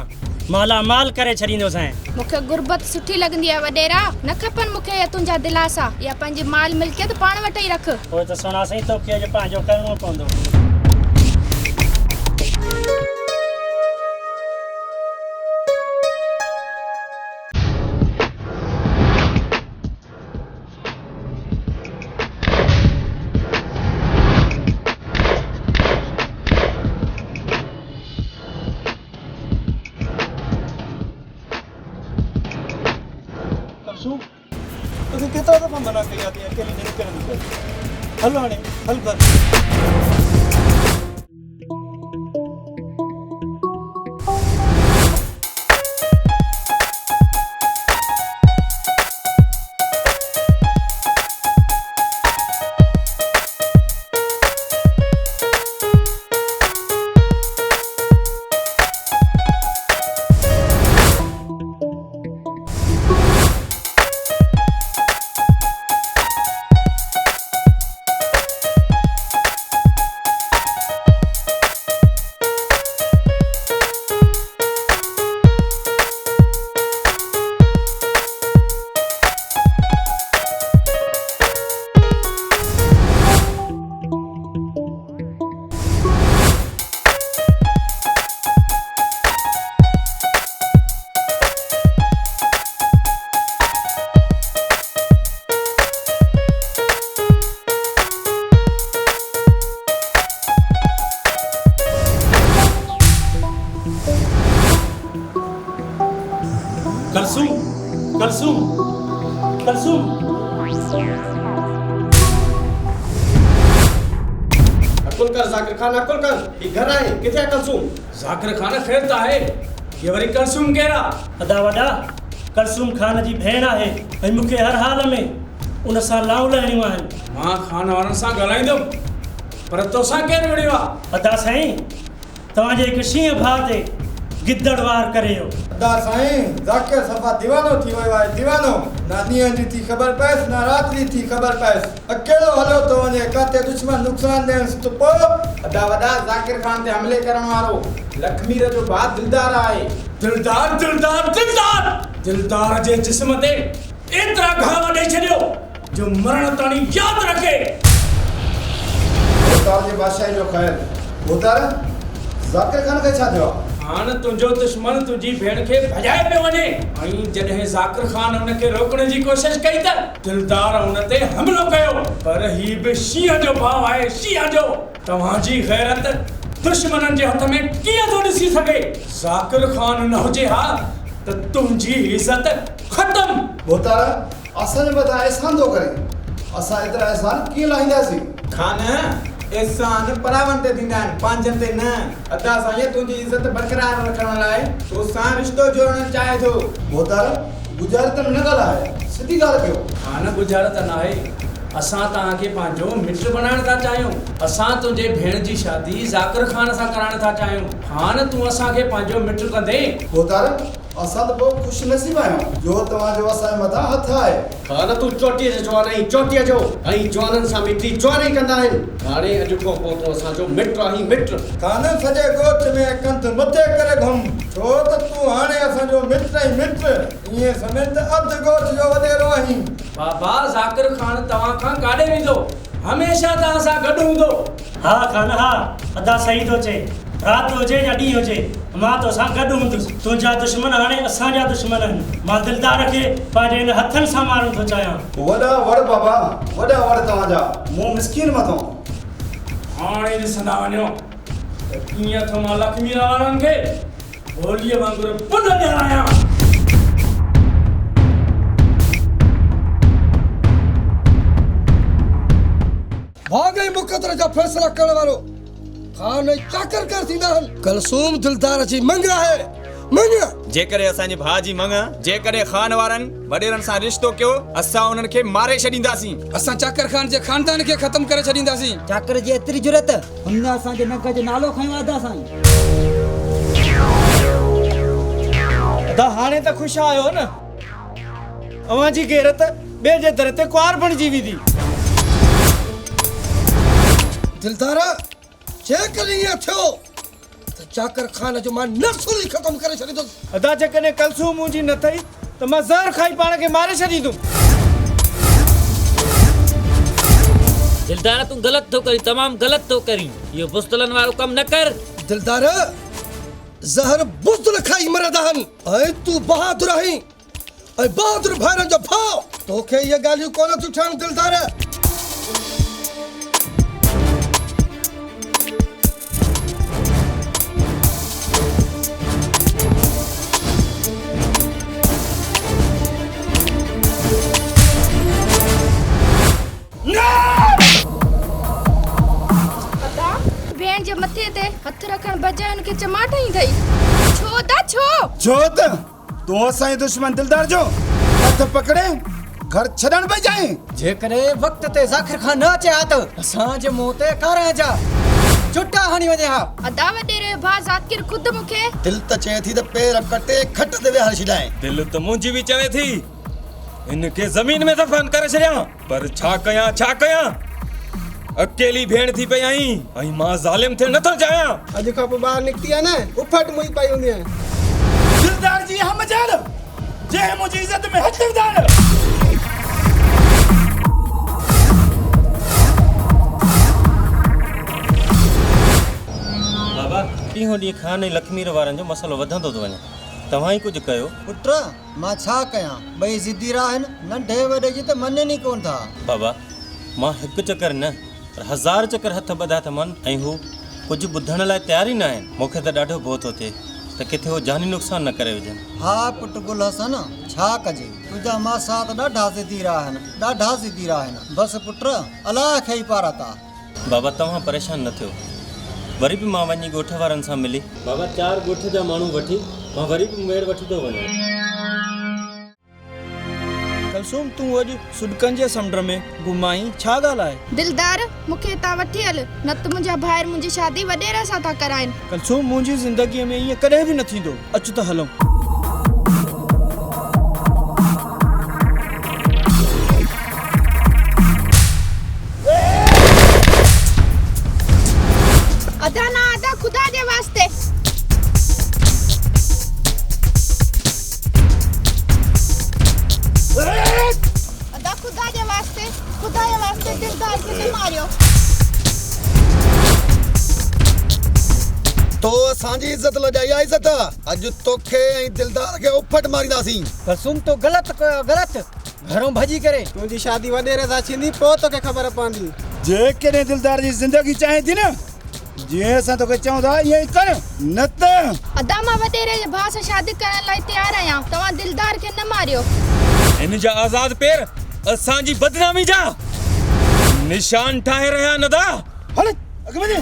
मालामाल करे छॾींदोसांइ। मूंखे गुरबत सुठी लॻंदी आहे वॾेरा, न खपनि मूंखे या तुंहिंजा दिलासा या पंहिंजी माल मिल्कियत पाण वटि ई रख। पोइ त सोना साईं तोखे अॼु पंहिंजो करिणो पवंदो। तोखे केतिरा दफ़ा मना कई आहे त अकेले न निकिरंदी कर। हल हाणे हल घर। कलसूम कलसूम कलसूम अकुल कर जाकिर खान, अकुल कर। ये घर आहे, किथे आहे कलसूम? जाकिर खान ख़ैर त आहे, ये वरी कलसूम केरु आहे? अदा वॾा कलसूम खान जी भेण आहे ऐं मूंखे हर हाल में उन सां लाऊं लाहिणियूं आहिनि। मां खान वारनि सां ॻाल्हाईंदुमि, पर तोसां केरु विड़ियो आहे? अदा साईं तव्हांजे हिकु शींहं भाउ ते गिद्दड़वार करे हो दा साईं जाके सफा दीवानो थी वयो आहे दीवानो ना ॾींहं जी थी ख़बर पएसि ना रात जी थी ख़बर पएसि अकेलो हलो तो वञे काथे दुश्मन नुक़सान ॾियणु त पोइ वॾा वॾा ज़ाकिर ख़ान ते हमले करण वारो लखमीर जो भाउ दिलदार आहे। दिलदार दिलदार दिलदार दिलदार जे जिस्म ते एतिरा घाव ॾेई छॾियो जो मरण ताणी यादि रखे। तार जे बादशाह जो ख़ैर उतार जाकिर खान खे छा थियो? हाणे तुंहिंजो दुश्मन तुंहिंजी भेण खे भॼाए पियो वञे ऐं जॾहिं ज़ाकिर ख़ान हुनखे रोकण जी कोशिशि कई त दिलदार हुन ते हमिलो कयो। पर ही बि शींहं जो भाउ आहे, शींहं जो। तव्हांजी गैरत दुश्मननि जे हथ में कीअं थो ॾिसी सघे? ज़ाकिर ख़ान न हुजे हा त तुंहिंजी इज़त ख़तम। बोतारा असांजे मथां एहसान थो करे, असां एतिरा एहसान कीअं लाहींदासीं? खान एहसान परावन ते थींदा आहिनि, पंहिंजनि ते न। अदा साईं तुंहिंजी इज़त बरक़रार रखण लाइ तोसां रिश्तो जोड़णु चाहे थो। बोतारा गुजारत में न ॻाल्हाए, सिधी ॻाल्हि कयो। हा न गुजारत न आहे, असां तव्हांखे पंहिंजो मिट बणाइण था चाहियूं। असां तुंहिंजे भेण जी शादी ज़ाकिर ख़ान सां कराइण था चाहियूं। हान तूं असांखे पंहिंजो मिट कंदे? बोतारा असां त पोइ ख़ुशि नसीब आहियूं जो तव्हांजो असांजे मथां हथ आहे। हा न तूं चोटीअ जो जवान आहीं, चोटीअ जो ऐं जवाननि सां मिटी चोरी कंदा आहिनि। हाणे अॼु खां पोइ तूं असांजो मिट आहीं, मिट। कान सॼे ॻोठ में कंध मथे करे घुम, छो त तूं हाणे असांजो मिट ऐं मिट ईअं समझ त अधु ॻोठ जो वॾेरो आहीं। बाबा ज़ाकिर ख़ान तव्हां खां काॾे वेंदो? हमेशह तव्हां सां गॾु हूंदो। हा खान हा, अदा सही थो चए। राति हुजे या ॾींहुं हुजे मां तोसां गॾु हूंदुसि। तुंहिंजा दुश्मन हाणे असांजा दुश्मन आहिनि। मां दिलदार खे पंहिंजे हिन हथनि सां मारणु थो चाहियां। वॾा वड़ बाबा, वॾा वड़ तव्हांजा, मूं मिसकीन मथां। हाणे ॾिसंदा वञो त कीअं थो मां लखमीरा वारनि खे होलीअ वांगुरु पुन ॾियारायां। भाग ऐं मुक़दर जा फ़ैसिला करण वारो खान चाकर कर थींदा आहिनि। कलसूम दिलदार जी मंग आहे, मंग। जेकॾहिं असांजे भाउ जी मंग जेकॾहिं ख़ान वारनि वॾेरनि सां रिश्तो कयो असां उन्हनि खे मारे छॾींदासीं। असां चाकर खान जे खानदान खे ख़तम करे छॾींदासीं। चाकर जी एतिरी जुरत हुन असांजे नग जो नालो खयो अदा साईं। अदा हाणे त ख़ुशि आहियो न? अवांजी गैरत ॿिए जे दर ते कुआर बणिजी वेंदी। दिलदारा जेकॾहिं ईअं थियो त चाकर खान जो मां नस्ल ई ख़तम करे छॾींदुसि। अदा जेकॾहिं कलसूम मुंहिंजी न थई त मां ज़हर खाई पाण खे मारे छॾींदुमि। दिलदार तूं ग़लति थो करी, तमामु ग़लति थो करी। इहो बुस्तलनि वारो कमु न कर। दिलदार ज़हर बुज़दिल खाई मरंदा आहिनि ऐं तूं बहादुर आहीं ऐं बहादुर भाइरनि जो भाउ। तोखे इहे ॻाल्हियूं कोन थियूं ठहनि दिलदार। भेण जे मथे ते हथ रखण बजाए उनखे चमाट ई थई। छो दा छो? छो त तूं असांजे दुश्मन दिलदार जो हथ पकड़े घर छॾण पई जाए। जेकॾहिं वक़्त ते ज़ाकिर खान न अचे हा त असांजे मुंहं ते कारा जा चुटा हणी वञे हा। अदा वॾेरे भाउ ज़ाकिर ख़ुदि मूंखे दिल त चए थी त पेर कटे खट ते विहारे छॾाए। दिल त मुंहिंजी बि चवे थी इनखे ज़मीन में दफ़न करे छॾियां, पर छा कयां छा कयां? अकेली भेण थी पई आहीं ऐं मां ज़ालिम थियण नथो चाहियां। अॼु खां पोइ ॿाहिरि निकिती आहे न उफट मुई पई हूंदी आहे। दिलदार जी हम जान जे मुंहिंजी इज़त में हथ विधान। बाबा ॾींहों ॾींहुं खान ऐं लखमीर वारनि जो मसइलो वधंदो थो वञे। तव्हां ई कुझु कयो। पुट मां छा कयां, ॿई ज़िद्दी आहिनि, नंढे वॾे जी त मञनि ई कोन था। बाबा मां हिकु चकर न पर 1000 चकर हथ ॿधा त मन ऐं हू कुझु ॿुधण लाइ तयार ई न आहिनि। मूंखे त ॾाढो भउ थो थिए त किथे हो जानी नुक़सान न करे विझनि। हा पुट गुल हसन छा कजे, तुंहिंजा मासा त ॾाढा ज़िद्दी आहिनि, ॾाढा ज़िद्दी आहिनि। बसि पुट अलाह खे ई पारा था। बाबा तव्हां परेशान न थियो, वरी बि मां वञी ॻोठ वारनि सां मिली बाबा 4 ॻोठ जा माण्हू वठी मां वरी बि मेड़ वठी थो वञां। कलसूम तूं अॼु सुडकनि जे समुंड में घुमाई छा ॻाल्हि आहे? दिलदार मूंखे हितां वठी हल न त मुंहिंजा भाइर मुंहिंजी शादी वॾेरे सां था कराइनि। कलसूम मुंहिंजी ज़िंदगीअ में ईअं कॾहिं बि न थींदो। अचु त हलूं। अदा ना अदा खुदा जे वास्ते। अदा खुदा जे वास्ते दिलदार खे न मारियो। तो असांजी इज्जत लॼाई आहे इज्जत। अॼु तोखे ऐं दिलदार खे उफट मारींदासीं। कलसूम तो गलत कयो गलत। घरों भॼी करे तुंहिंजी शादी वॾेरे सां थींदी पोइ तोखे ख़बर पवंदी। जेकॾहिं दिलदार जी ज़िंदगी चाहे थी न जीअं असां तोखे चऊं था ईअं ई कर न त। अदा मां वॾेरे जे भाउ सां शादी करण लाइ तयार आहियां। तव्हां दिलदार खे न मारियो। इन जा आज़ाद पैर असांजी बदनामी जा निशान ठाहे रहिया नदा। हल अॻु वञे।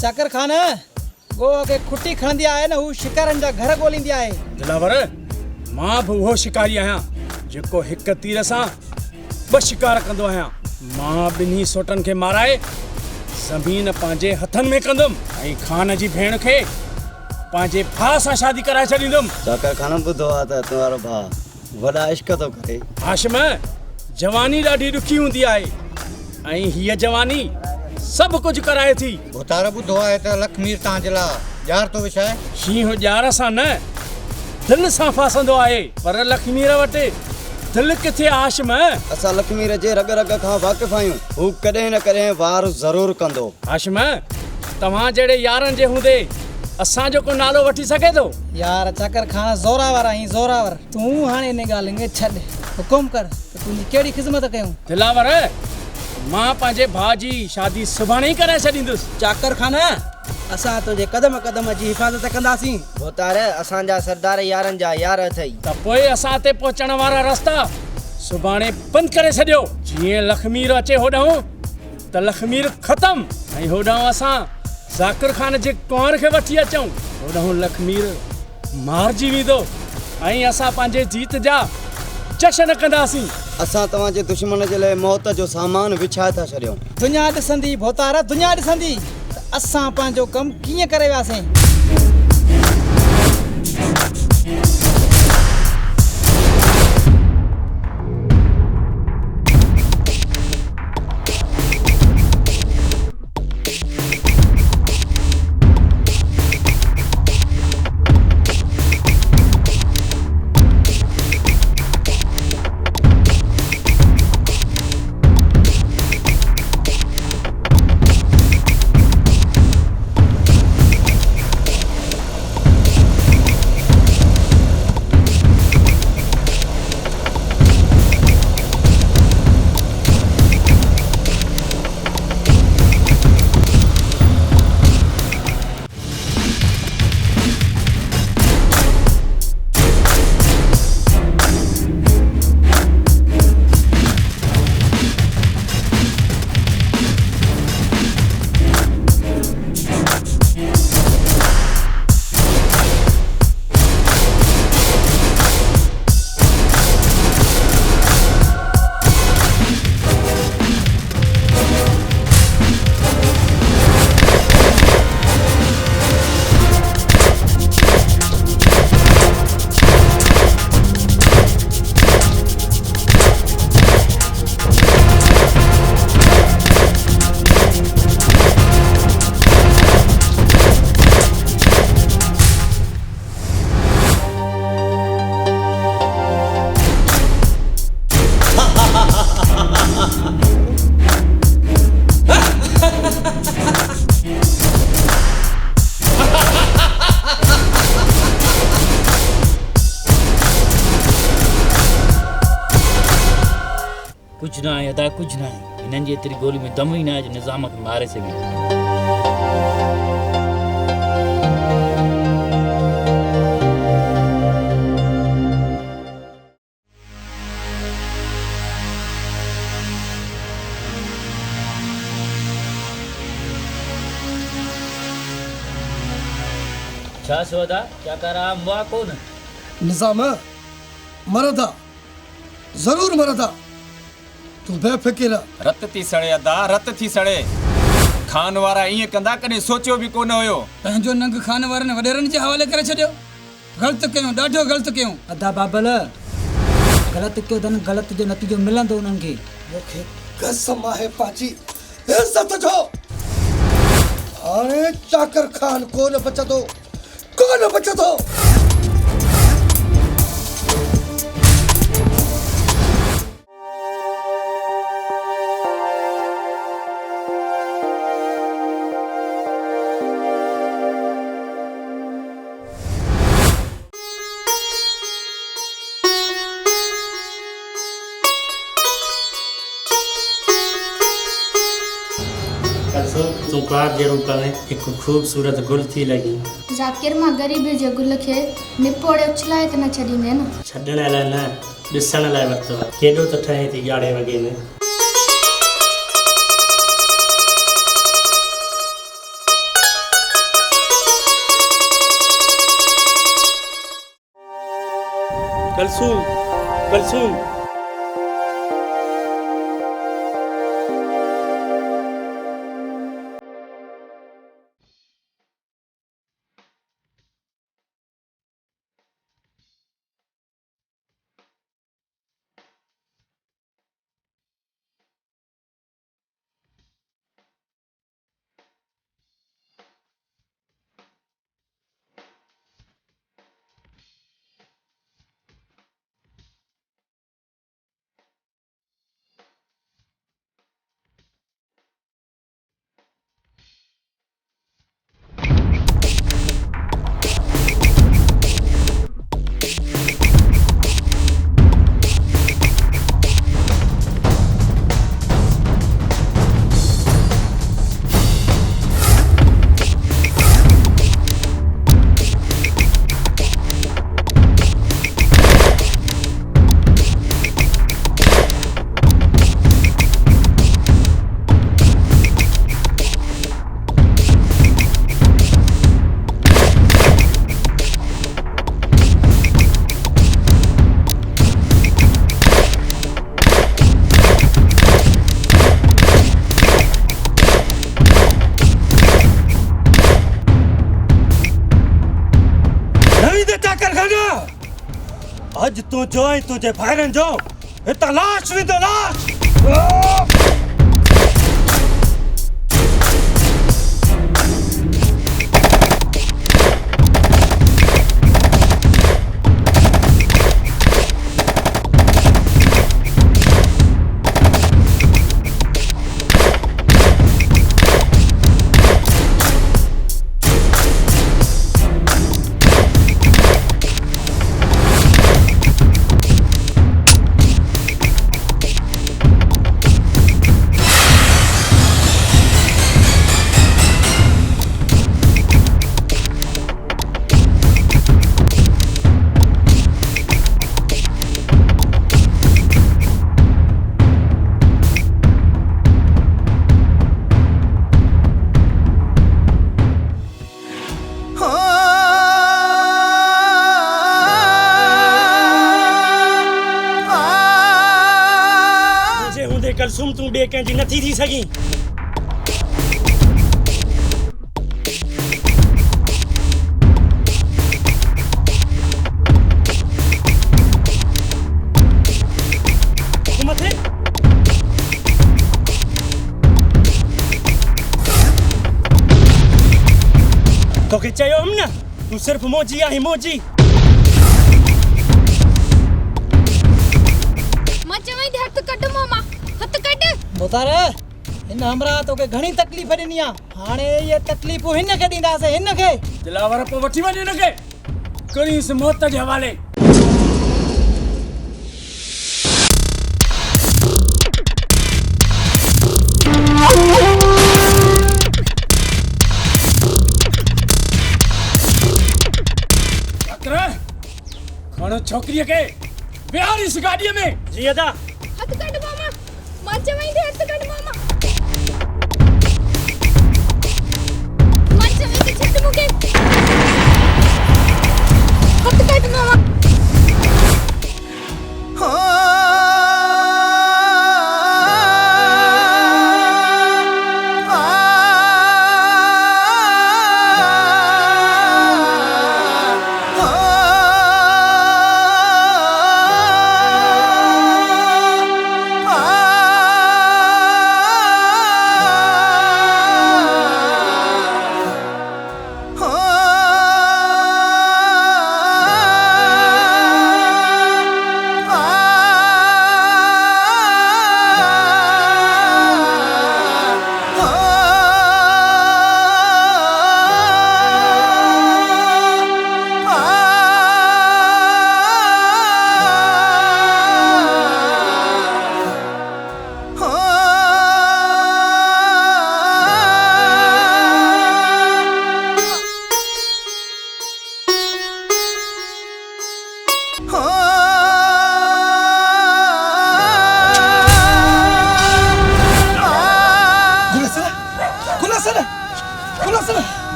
चाकर खान वो के खुटी खणंदी आहे न हू शिकारनि जा घर ॻोल्हींदी आहे। दिलावर मां बि उहो शिकारी आहियां जेको हिक तीर सां ॿ शिकार कंदो आहियां। मां ॿिन्ही सोटनि खे माराए ज़मीन पंहिंजे हथनि में कंदुमि ऐं खान जी भेण खे पंहिंजे भाउ सां शादी कराए छॾींदुमि। चाकर खान ॿुधो आहे त तुम्हारो भाउ वॾा इश्क थो करे। हाशिम जवानी ॾाढी ॾुखी हूंदी आहे ऐं हीअ जवानी सभु कुझु कराए थी। भुतार ॿुधो आहे त लखमीर तव्हांजे लाइ ॼार थो विछाए। शींहुं ॼार सां न दिलि सां फासंदो आहे पर लखमीर वटि दिलि किथे आहे हाशिम? असां लखमीर जे रग रग खां वाक़िफ़ आहियूं। हू कॾहिं न कॾहिं वार ज़रूरु कंदो। हाशिम तव्हां जहिड़े यारनि जे हूंदे असांजो को नालो वठी सघे थो? यार चाकर खान ज़ोरावर आहीं ज़ोरावर। तूं हाणे इन ॻाल्हि खे छॾ हुकुम कर त तुंहिंजी कहिड़ी ख़िदमत कयूं। दिलावर मां पंहिंजे भाउ जी शादी सुभाणे ई कराए छॾींदुसि। चाकर खान असां तुंहिंजे क़दम क़दम जी हिफ़ाज़त कंदासीं। भोतार असांजा सरदार यारनि जा यार अथई। त पोइ असां ते पहुचण वारा रस्ता सुभाणे बंदि करे छॾियो। जीअं लखमीर अचे होॾां त लखमीर ख़तम ऐं होॾां असां ज़ाकिर खान जे कुंवर खे वठी अचूं होॾां लखमीर मारिजी वेंदो ऐं असां पंहिंजे जीत जा जश्न कंदासीं। असां तव्हांजे दुश्मन जे लाइ मौत जो सामान विछाए था छॾियूं। दुनिया ॾिसंदी भोतार दुनिया ॾिसंदी त असां पंहिंजो कमु कीअं करे वियासीं। कुछ ना आहे अदा कुछ ना आहे हिननि जी एतिरी गोली में दम ई न आहे जो निज़ाम खे मारे सघे छा सोदा क्या करा मुआ कोन निज़ाम मरदा जरूर मरदा तू बेफिक्र रत थी सड़े अदा रत थी सड़े खान वारा ईअं कंदा कॾहिं सोचियो बि कोन हुयो पंहिंजो नंग खान वारनि वॾेरनि जे हवाले करे छॾियो ग़लति कयूं ॾाढो ग़लति कयूं अदा बाबल ग़लति कयो अथनि ग़लति जो नतीजो मिलंदो उन्हनि खे मूंखे कसम आहे पंहिंजी इज़त जो हाणे चाकर खान कोन बचंदो कोन बचंदो तूं पार जे रूप में एक खूबसूरत गुल थी लगी ज़ाकिर मां ग़रीब जे गुल खे निपोड़े उछलाए त न छॾींदे न छॾण लाइ न ॾिसण लाइ वरितो आहे केॾो त ठहे थी 11 वॻे में कलसूम अज तू जो ऐं तुंहिंजे भाइरनि जो हितां लाश वेंदो लाश कलसूम तू ॿिए कंहिंजी नथी थी सघीं मथे तोखे चयो हुअमि न तू सिर्फ़ मोजी आहीं मोजी मां चवई थी हथ कढ मामा हथ कढ मुतार हिन हमरा तोखे घणी तकलीफ़ ॾिनी आहे हाणे ये तकलीफ़ूं हिन खे ॾींदासीं हिन खे दिलावर पोइ वठी वञ हिन खे करीस मौत जे हवाले खणो छोकरीअ खे विहार इस गाॾीअ में। जी अदा। हथ कढ मामा, मां चवई थी हथ कढ मामा। मां चवई थी छॾ मूंखे। हथ कढ मामा।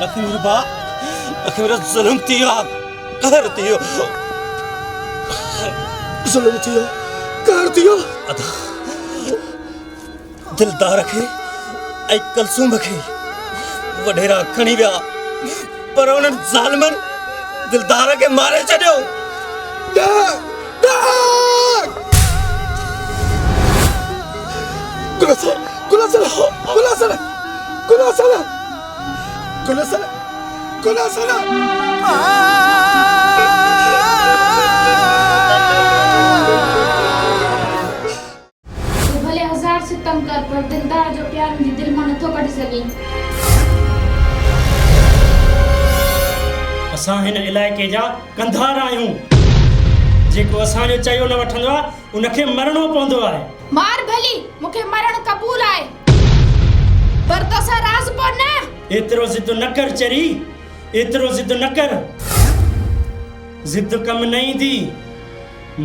लखमीर बा, लखमीर जुल्म थियो, कहर थियो। जुल्म थियो, कहर थियो। अदा दिलदार खे ऐं कलसूम खे वडेरा खणी विया, पर उन्हनि ज़ालिमनि दिलदार खे मारे छॾियो। तू भले हजार सितम कर पर दिलदार जो प्यार मुंहिंजे दिल मां नथो कढी सघी। असां हिन इलाइक़े जा कंधार आहियूं। जेको असांजो चयो न वठंदो आहे उनखे मरणो पवंदो आहे। मार भली, मूंखे मरण कबूल आहे, पर तोसां राज़ पो न। एतिरो ज़िद न कर चरी, एतिरो ज़िद न कर। ज़िद कम न ईंदी।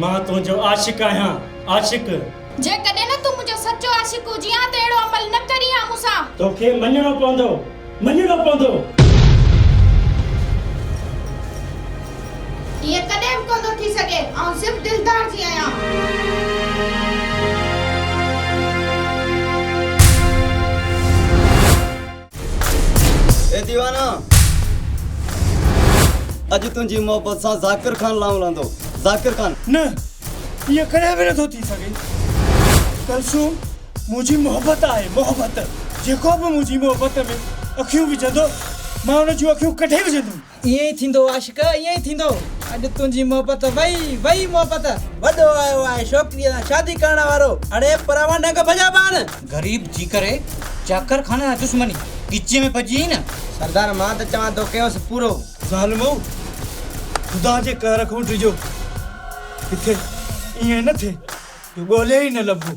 मां तुंहिंजो आशिक़ आहियां, आशिक़। जेकॾहिं न तूं मुंहिंजो सचो आशिक़ हुजी हा त अहिड़ो अमल न करी हा मूंसां। तोखे मञणो पवंदो, मञणो पवंदो। ये कॾहिं बि कोन थो थी सघे। आउं सिर्फ़ दिलदार जी आहियां। ए दीवाना, अज तुझी मोहब्बत सां ज़ाकिर खान लाऊं लंदो। ज़ाकिर खान न, ये कॾहिं बि नथो थी सघे। कलसूम मुंहिंजी मोहब्बत आहे, मोहब्बत। जेको बि मुंहिंजी मोहब्बत में अखियूं विझंदो, मां हुन जूं अखियूं कढे विझंदुमि। ईअं ई थींदो आशिक़, ईअं ई थींदो। अॼु तुंहिंजी मोहब्बत वई मोहब्बत। वॾो आयो आहे छोकिरीअ सां शादी करण वारो। अड़े परावा न भॼा पान। गरीब जी करे चाकर खाना दुश्मनी किचे में भॼी न। सरदार मां त चवां थो कयोसि पूरो। ज़ालिमो, ख़ुदा जे कहर खां डिजो, किथे ईअं न थिए जो ॻोल्हे ई न लभो।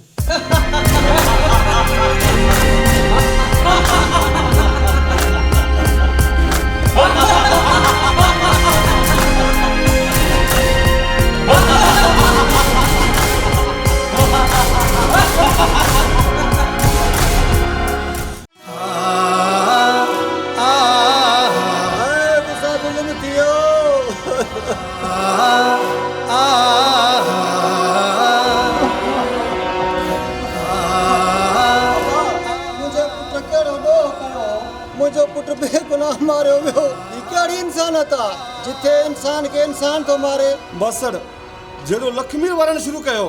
मुझो पुट बेगुनाह मारियो वियो। ही कहिड़ी इंसानियत आहे जिथे इंसान खे इंसान थो मारे। बसड़ जहिड़ो लखमीर वारनि शुरू कयो,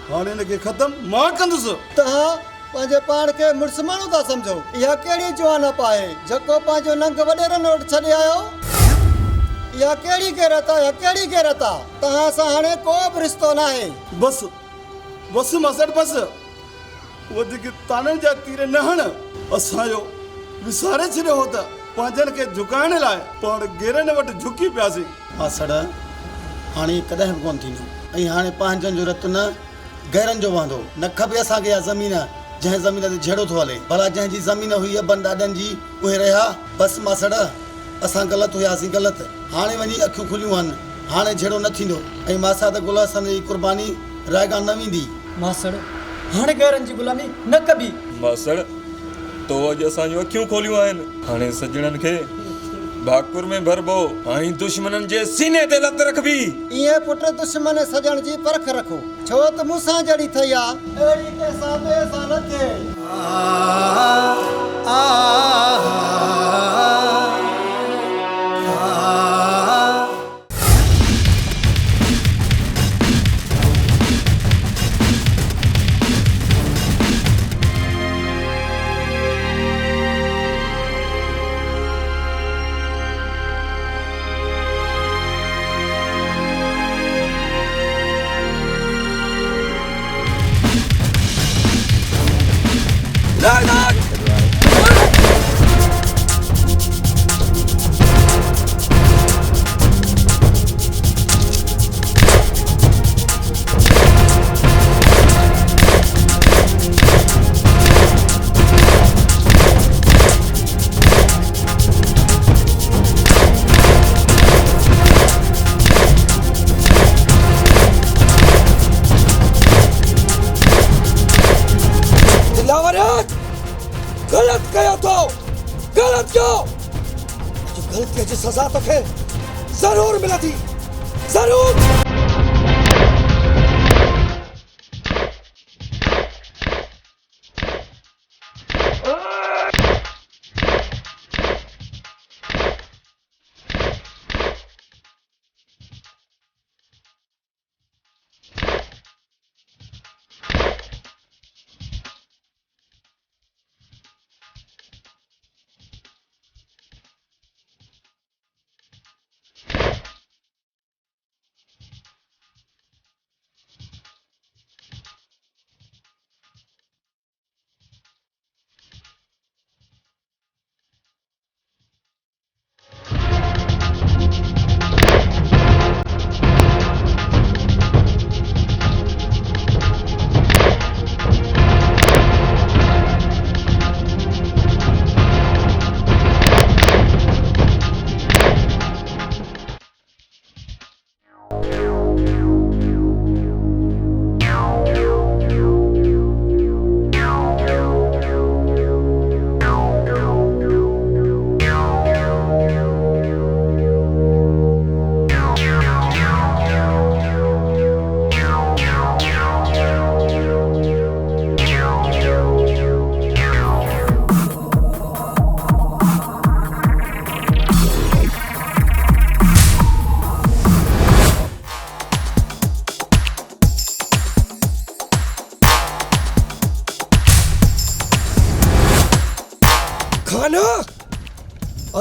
हाणे हिनखे ख़तमु मां कंदुसि। तव्हां पंहिंजे पाण खे मुड़ुस माण्हू था सम्झो। इहा कहिड़ी जवानप आहे जेको पंहिंजो नंग वॾेरनि वटि छॾे आयो। इहा कहिड़ी गैरत आहे, इहा कहिड़ी गैरत आहे। तव्हां सां हाणे को बि रिश्तो न आहे। बसि बसि मसड़ बसि, वधीक ताननि जा तीर न हण। असांजो विसारे छॾियो हो त पंहिंजनि खे झुकाइण लाइ पाण गेरनि वटि झुकी पियासीं। मसड़ हाणे कॾहिं बि कोन थींदो। ऐं हाणे पंहिंजनि जो रतु न गैरन जो वांदो न खपे असांखे इहा ज़मीन जंहिं ज़मीन ते झेड़ो थो हले भला जंहिंजी ज़मीन हुई अबनि ॾाॾनि जी उहे रहिया बसि मासड़ असां ग़लति हुयासीं ग़लति हाणे वञी अखियूं खुलियूं आहिनि हाणे झेड़ो न थींदो ऐं मासा त गुल हसन जी कुर्बानी रायगा न वेंदी मासड़ हाणे गैरन जी गुलामी न कबी मासड़ तो अॼु असांजूं अखियूं खोलियूं आहिनि हाणे सजणनि खे भाकुर में भरबो ऐं दुश्मननि जे सीने ते लत रखबी इहे पुट दुश्मन सजण जी परख रखो छो त मूंसां जड़ी थई आ अहिड़ी कंहिंसां ॿिए सां न थिए गलत कयो तो गलत कयो जो गलती जी सजा तोखे जरूर मिलंदी जरूर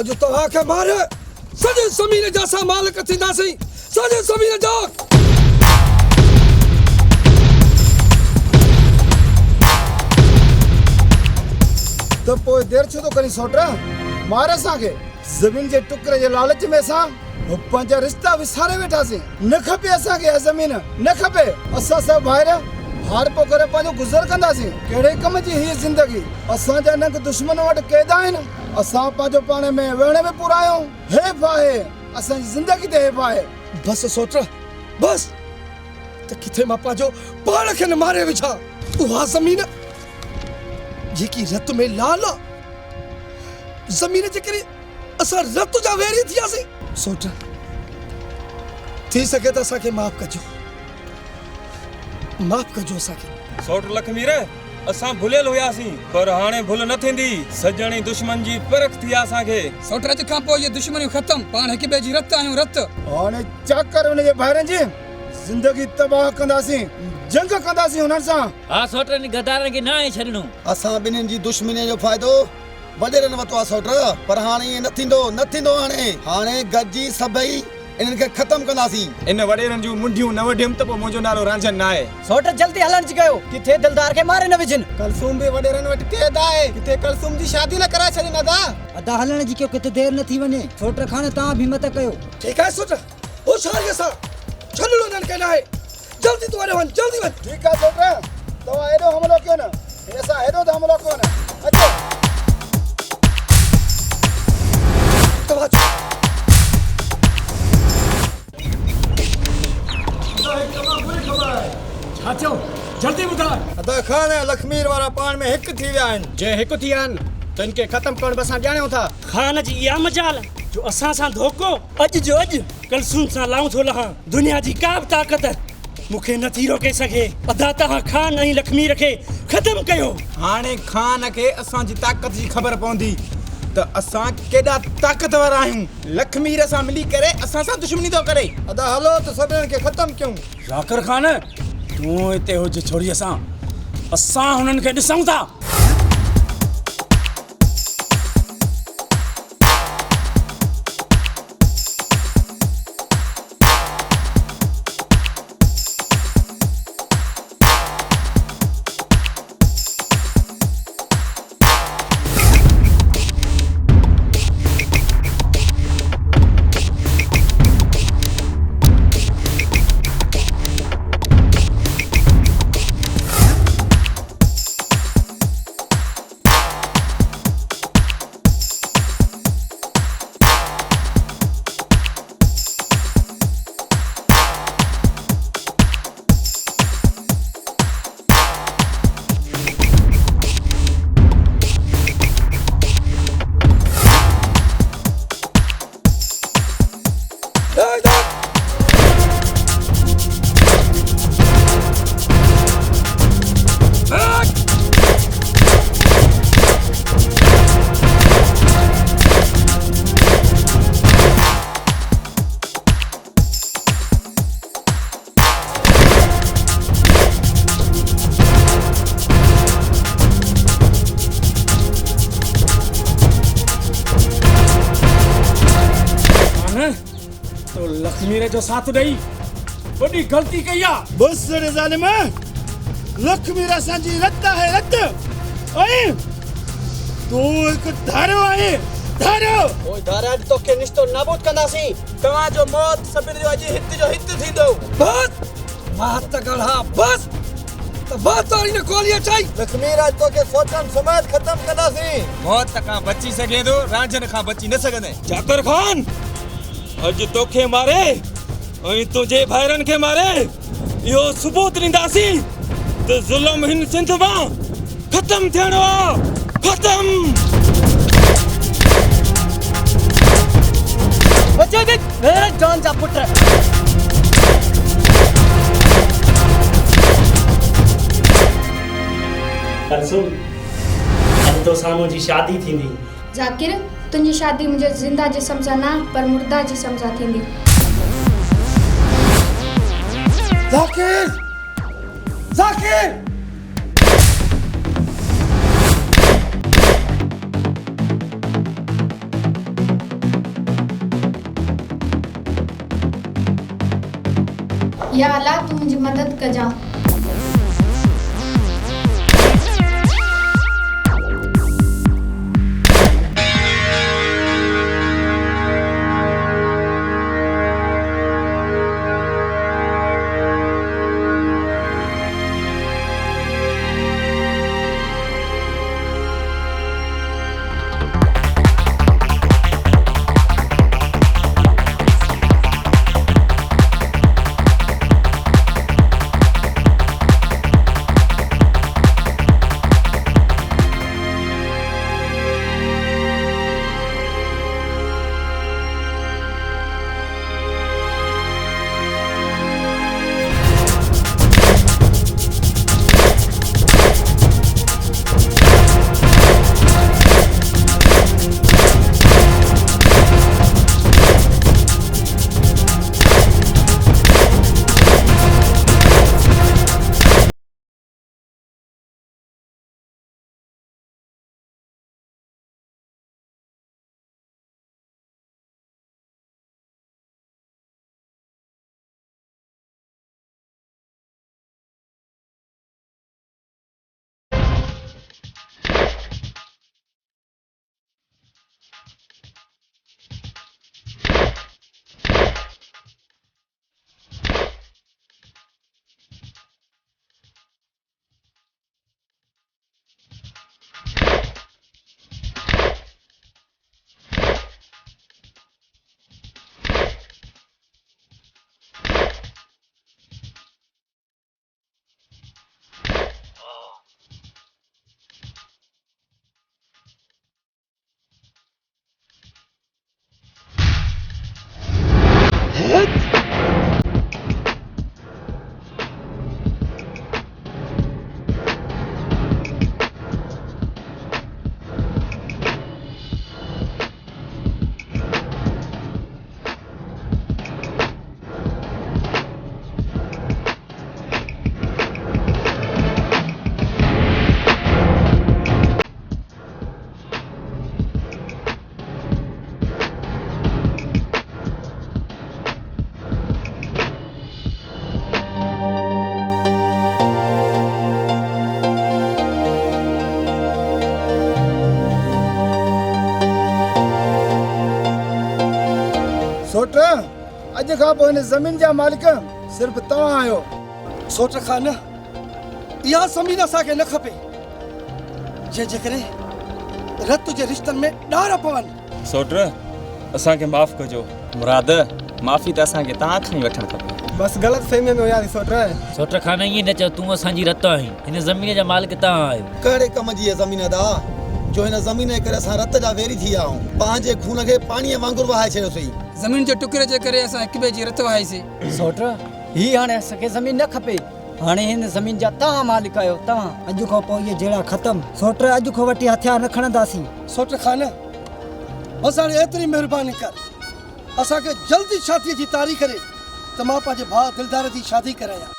अॼु तव्हांखे मारे सॼे ज़मीन जा असां मालिक थींदासीं सॼे ज़मीन जा तो पोइ देर छो तो करी सोटा मारे असांखे ज़मीन जे टुकड़े जे लालच में असां पंहिंजा रिश्ता विसारे वेठासीं न खपे असांखे इहा ज़मीन न खपे असां सभु भाइर हार पो करे पंहिंजो गुज़र कंदासीं कहिड़े कम जी हीअ ज़िंदगी असांजा नंग दुश्मन वटि क़ैद आहिनि असां पंहिंजो पाण में वेहण में पूरा आहियूं हेफ़ आहे असांजी ज़िंदगी ते हेफ़ आहे बसि सोच बसि त किथे मां पंहिंजो पाण खे न मारे विझां उहा ज़मीन जेकी रत में लाल आहे ज़मीन जे करे असां रत जा वेरी थियासीं सोच थी सघे त असांखे माफ़ कजो असांखे सोट लखमीर असां भुलियल हुयासीं पर हाणे भुल न थींदी सजणी दुश्मन जी परख थी असांखे सोटराज खां पोइ ये दुश्मनियूं ख़त्म पाण हिक ॿिए जी रत आहियूं रत हाणे चाकर हुन जे भाइरनि जी ज़िंदगी तबाह कंदासीं जंग कंदासीं हुननि सां हा सोटरनि गदारनि खे न आहे छॾणो असां ॿिन्हिनि जी दुश्मनी जो फ़ाइदो वॾेरनि वरितो आहे सोटर पर हाणे ईअं न थींदो हाणे गॾिजी सभई इन्हनि खे ख़त्म कंदासीं इन वॾेरनि जूं मुंडियूं न वढियमि त पोइ मुंहिंजो नालो रांझन न आहे सोट जल्दी हलण जी कयो किथे दिलदार खे मारे न विझनि कलसूम भी वडेरन वटि क़ैद आहे किथे कलसूम जी शादी न कराए छॾीनि अदा हलण जी कयो किथे देर न थी वञे सोट खाने तव्हां भी मत कयो ठीकु आहे सोट होशियारीअ सां छॾणो इन्हनि खे न आहे जल्दी तू अरे वन जल्दी वन ठीक है छोकरा तो हेडो हमलो क्यों ना ऐसा हेडो तो हमलो क्यों ना अच्छा छाचो जल्दी ॿुधाए अदा खान ऐं लखमीर वारा पाण में हिकु थी विया आहिनि जे हिकु थी विया आहिनि त इनखे ख़तमु करण बि असां ॼाणूं था खान जी इहा मजाल जो असां सां धोखो अॼु जो अॼु कलसूम सां लाऊं थो लहां दुनिया जी का बि ताक़त मूंखे नथी रोके सघे अदा तव्हां खान ऐं लखमीर खे ख़तमु कयो हाणे खान खे असांजी ताक़त जी ख़बर पवंदी त असां केॾा ताक़तवर आहियूं लखमीर सां मिली करे असां सां दुश्मनी थो करे अदा हलो त सभिनीनि खे ख़तमु कयूं ज़ाकिर खान तूं हिते हुज छोड़ीअ सां असां हुननि खे ॾिसूं था तो लखमीर जो साथ ॾेई वॾी ग़लती कई आहे बस रे ज़ालिम लखमीर असांजी रत आहे रत ऐं तूं हिकु धारियो आहे धारियो ओए धारा तोखे निश्तो नाबूद कंदासीं तव्हांजो मौत सभिनी जो अॼु हित जो हित थींदो बस बात त गढ़ा बस त बात तारी ने गोलियां चाई लखमीर आज तोखे सोचण समेत ख़तमु कंदासीं मौत खां बची सघे थो रांझनि खां बची न सघंदे जाकिर खान अॼु तोखे मारे ऐं तुंहिंजे भाइरनि खे मारे इहो सबूत ॾींदासीं त ज़ुल्म हिन सिंध मां ख़तमु थियणो आहे ख़तमु बचे देख मेरे जॉन जा पुत्र कलसूम अॼु तो साम्हूं जी शादी थींदी ज़ाकिर तुंहिंजी शादी मुंहिंजे ज़िंदा जिस्म सां न पर मुर्दा जिस्म सां थींदी ज़ाकिर ज़ाकिर या अल्लाह तू मुंहिंजी मदद कजां अॼु खां पोइ हिन ज़मीन जा मालिक सिर्फ़ तव्हां आहियो। सोट खान इहा ज़मीन असांखे न खपे जंहिंजे करे रत जे रिश्तनि में ॾार पवनि। सोट असांखे माफ़ कजो। मुराद माफ़ी त असांखे तव्हां खां ई वठणु खपे। बस ग़लत फहमी में हुयासीं सोट। सोट खान ईअं न चओ, तूं असांजी रत आहीं, हिन ज़मीन जा मालिक तव्हां आहियो। कहिड़े कम जी ज़मीन दा जो हिन ज़मीन जे करे असां रत जा वेरी थी विया आहियूं, पंहिंजे खून खे पाणीअ वांगुरु वहाए छॾियोसीं। ज़मीन जे टुकड़े जे करे असां हिक ॿिए जी रत वहाईसीं। सोट ही हाणे असांखे ज़मीन न खपे, हाणे हिन ज़मीन जा तव्हां मालिक आहियो। तव्हां अॼु खां पोइ इहे जहिड़ा ख़तम। सोट अॼु खां वठी हथियार न खणंदासीं। सोट खान बस हाणे एतिरी महिरबानी कर, असांखे जल्दी शादीअ जी तारीख़ करे त मां पंहिंजे भाउ दिलदार जी शादी करायां।